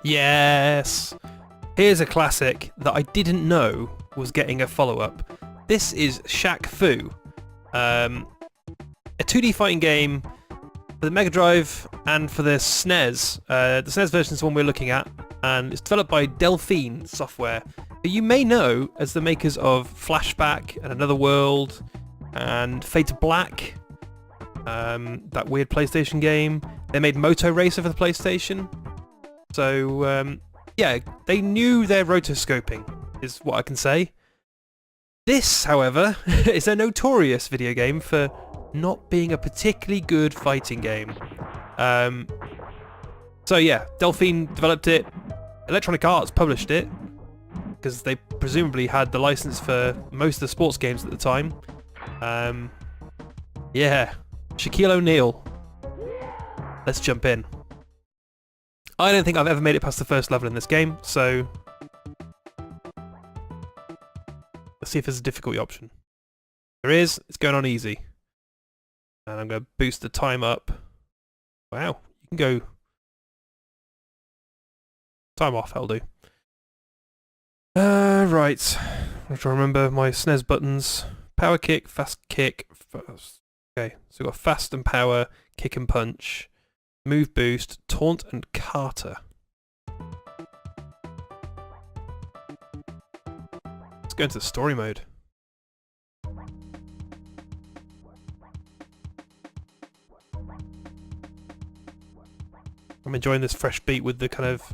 Yes! Here's a classic that I didn't know was getting a follow-up. This is Shaq Fu. A 2D fighting game for the Mega Drive and for the SNES. The SNES version is the one we're looking at, and it's developed by Delphine Software, who you may know as the makers of Flashback and Another World and Fade to Black, that weird PlayStation game. They made Moto Racer for the PlayStation. So, yeah, they knew their rotoscoping, is what I can say. This, however, is a notorious video game for not being a particularly good fighting game. So yeah, Delphine developed it, Electronic Arts published it, because they presumably had the license for most of the sports games at the time. Yeah, Shaquille O'Neal. Let's jump in. I don't think I've ever made it past the first level in this game, so let's see if there's a difficulty option. There is. It's going on easy. And I'm going to boost the time up. Wow, you can go time off, that'll do. Right. I'm trying to remember my SNES buttons. Power kick, fast kick. Okay, so we've got fast and power, kick and punch, move boost, taunt and Carter. Let's go into the story mode. I'm enjoying this fresh beat with the kind of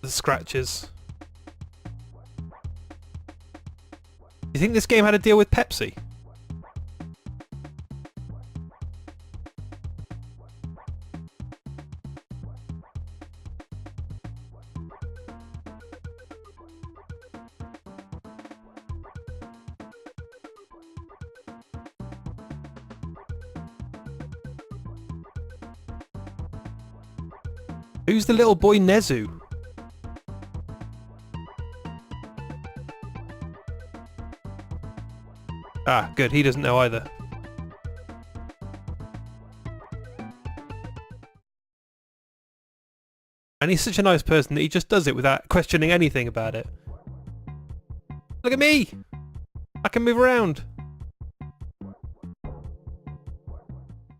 the scratches. Do you think this game had a deal with Pepsi? Who's the little boy Nezu? Ah, good, he doesn't know either. And he's such a nice person that he just does it without questioning anything about it. Look at me! I can move around!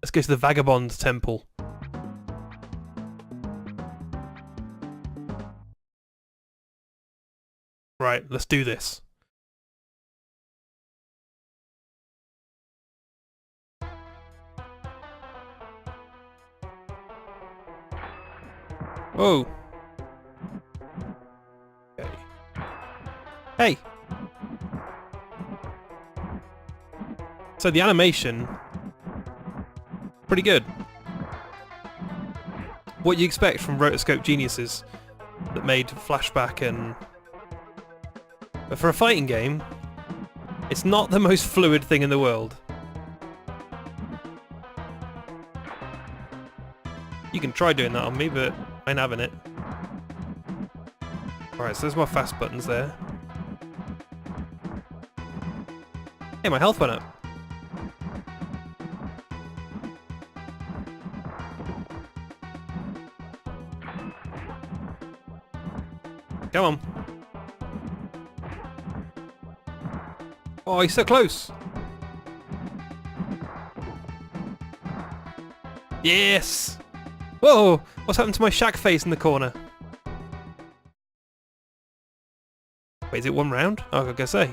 Let's go to the Vagabond Temple. Right, let's do this. Whoa. Okay. Hey! So the animation, pretty good. What you expect from rotoscope geniuses that made Flashback and... But for a fighting game, it's not the most fluid thing in the world. You can try doing that on me, but I ain't having it. Alright, so there's my fast buttons there. Hey, my health went up. Come on. Oh, he's so close. Yes! Whoa! What's happened to my Shaq face in the corner? Wait, is it one round? Oh, I was gonna say.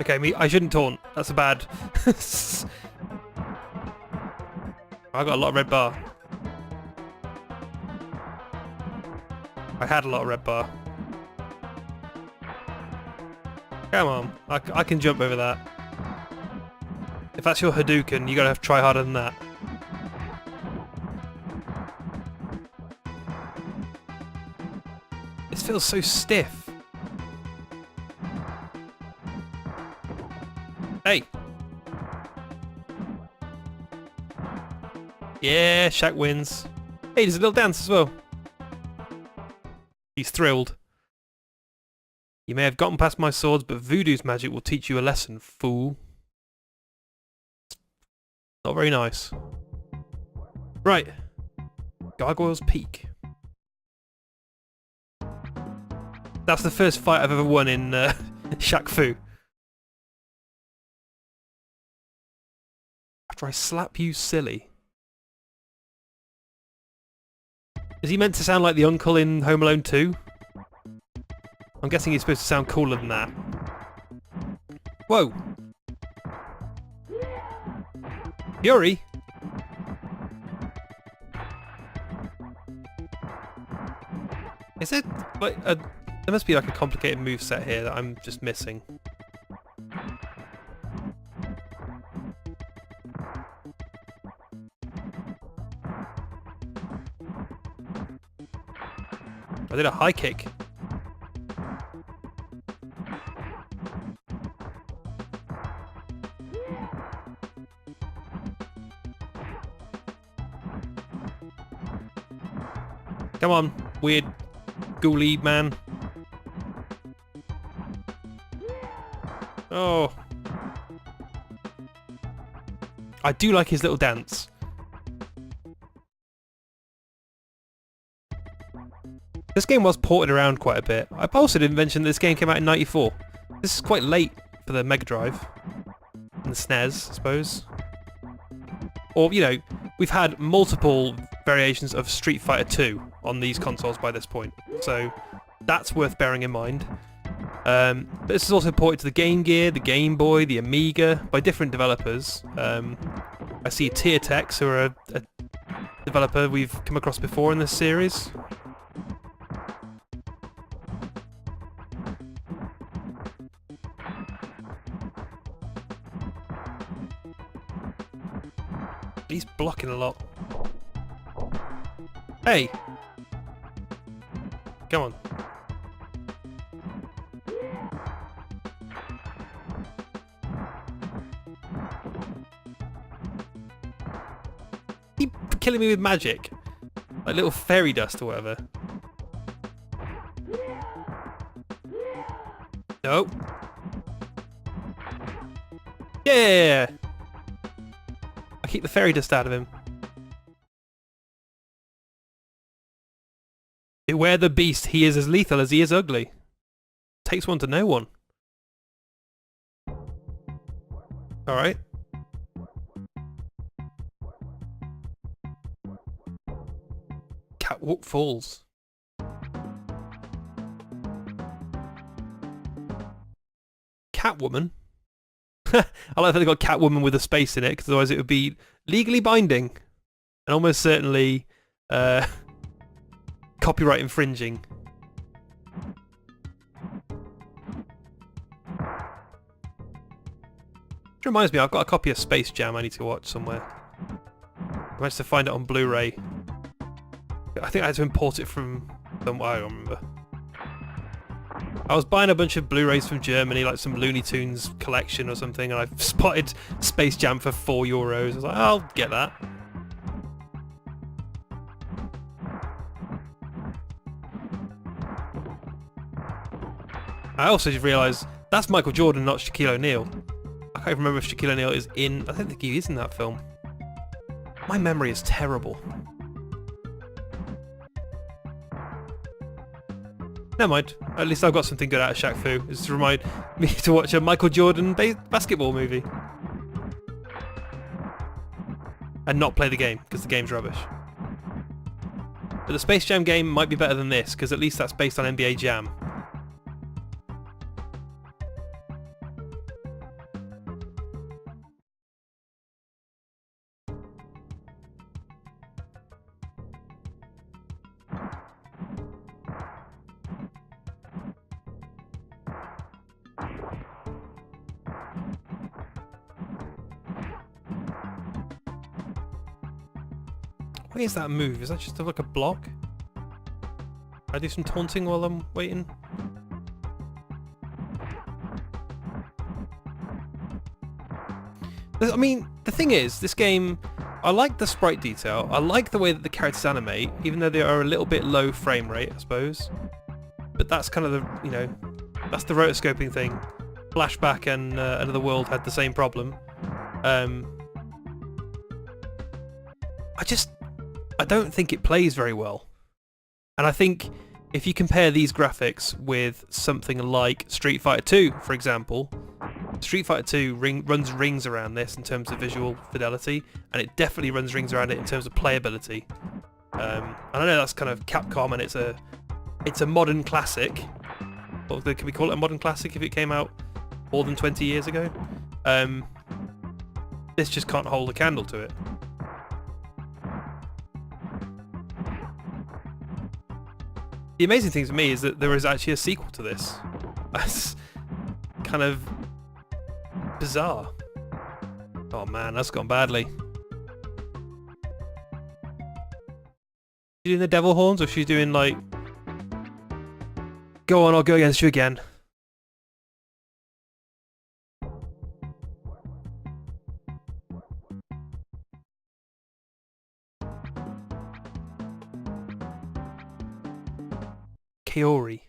Okay, I shouldn't taunt. That's a bad... I got a lot of red bar. I had a lot of red bar. Come on, I can jump over that. If that's your Hadouken, you gotta have to try harder than that. This feels so stiff. Hey! Yeah, Shaq wins. Hey, there's a little dance as well. He's thrilled. You may have gotten past my swords, but voodoo's magic will teach you a lesson, fool. Not very nice. Right. Gargoyle's Peak. That's the first fight I've ever won in Shaq Fu. After I slap you silly. Is he meant to sound like the uncle in Home Alone 2? I'm guessing he's supposed to sound cooler than that. Whoa! Fury? Is it like a... There must be like a complicated moveset here that I'm just missing. I did a high kick. Come on, weird ghoulie man. Oh. I do like his little dance. This game was ported around quite a bit. I also didn't mention that this game came out in '94. This is quite late for the Mega Drive. And the SNES, I suppose. Or, you know, we've had multiple variations of Street Fighter 2 on these consoles by this point. So, that's worth bearing in mind. But this is also ported to the Game Gear, the Game Boy, the Amiga, by different developers. I see Teartex, who are a developer we've come across before in this series. He's blocking a lot. Hey! Come on. Keep killing me with magic. Like little fairy dust or whatever. Nope. Yeah! I keep the fairy dust out of him. Beware the beast, he is as lethal as he is ugly. Takes one to know one. Alright. Catwalk Falls. Catwoman? I like that they got Catwoman with a space in it, because otherwise it would be legally binding. And almost certainly copyright infringing. Which reminds me, I've got a copy of Space Jam I need to watch somewhere. I managed to find it on Blu-ray. I think I had to import it from somewhere, I don't remember. I was buying a bunch of Blu-rays from Germany, like some Looney Tunes collection or something, and I spotted Space Jam for €4. I was like, I'll get that. I also just realised that's Michael Jordan, not Shaquille O'Neal. I can't remember if Shaquille O'Neal is in... I don't think he is in that film. My memory is terrible. Never mind. At least I've got something good out of Shaq Fu. It's to remind me to watch a Michael Jordan basketball movie. And not play the game, because the game's rubbish. But the Space Jam game might be better than this, because at least that's based on NBA Jam. What is that move? Is that just like a block? I do some taunting while I'm waiting? I mean, the thing is, this game, I like the sprite detail, I like the way that the characters animate, even though they are a little bit low frame rate, I suppose. but that's kind of the, you know, that's the rotoscoping thing. Flashback and Another World had the same problem. I don't think it plays very well. And I think if you compare these graphics with something like Street Fighter 2, for example, Street Fighter 2 runs rings around this in terms of visual fidelity, and it definitely runs rings around it in terms of playability. And I know that's kind of Capcom, and it's a modern classic. Or can we call it a modern classic if it came out more than 20 years ago? This just can't hold a candle to it. The amazing thing to me is that there is actually a sequel to this. That's kind of bizarre. Oh man, that's gone badly. She's doing the devil horns, or she's doing like, go on, I'll go against you again. Kaori.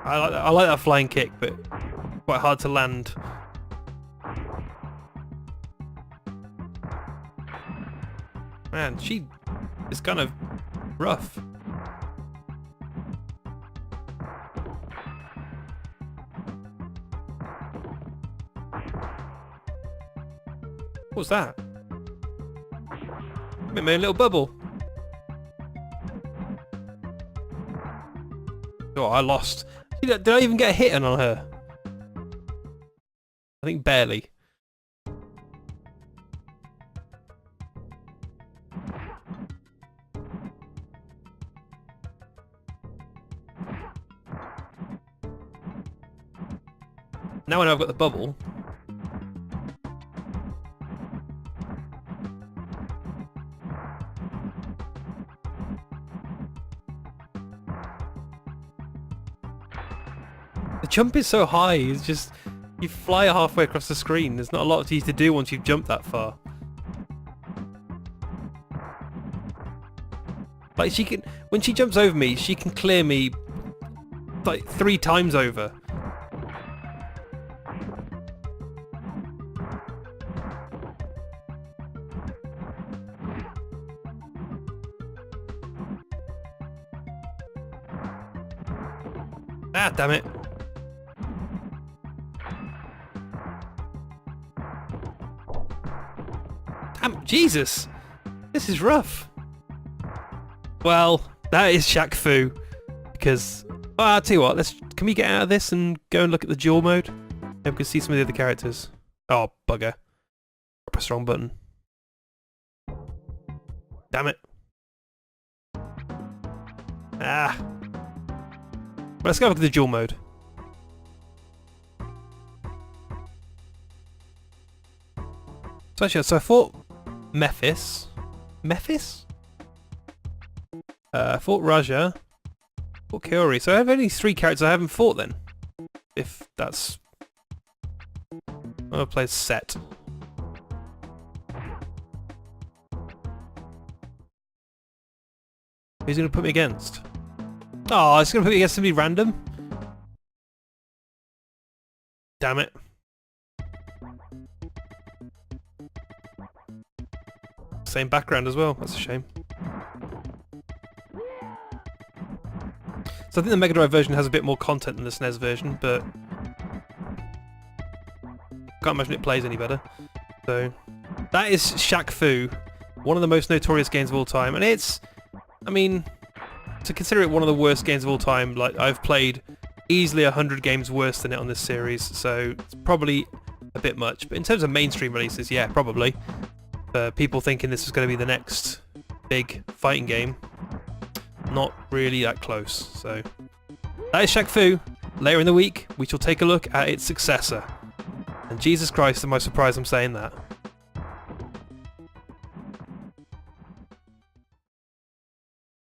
I like that flying kick, but quite hard to land. Man, she is kind of rough. What was that? It made a little bubble. Oh, I lost. Did I even get a hit on her? I think barely. Now I know I've got the bubble. The jump is so high, it's just, you fly halfway across the screen. There's not a lot for you to do once you've jumped that far. Like, she can, when she jumps over me, she can clear me like 3 times over. Ah, damn it. Damn, Jesus! This is rough. Well, that is Shaq Fu. Because, well, I'll tell you what, can we get out of this and go and look at the duel mode? Maybe we can see some of the other characters. Oh, bugger. I pressed the wrong button. Damn it. Ah. Let's go look at the duel mode. So actually, I fought Mephis. Mephis? I fought Raja. Fought Kaori. So I have only 3 characters I haven't fought then. If that's... I'm gonna play Set. Who's gonna put me against? Oh, it's going to put me against somebody random? Damn it. Same background as well, that's a shame. So I think the Mega Drive version has a bit more content than the SNES version, but can't imagine it plays any better. So that is Shaq Fu, one of the most notorious games of all time, and it's, I mean, to consider it one of the worst games of all time, like, I've played easily 100 games worse than it on this series, so it's probably a bit much. But in terms of mainstream releases, yeah, probably. People thinking this was going to be the next big fighting game, not really that close. So that is Shaq Fu. Later in the week, we shall take a look at its successor. And Jesus Christ, am I surprised I'm saying that.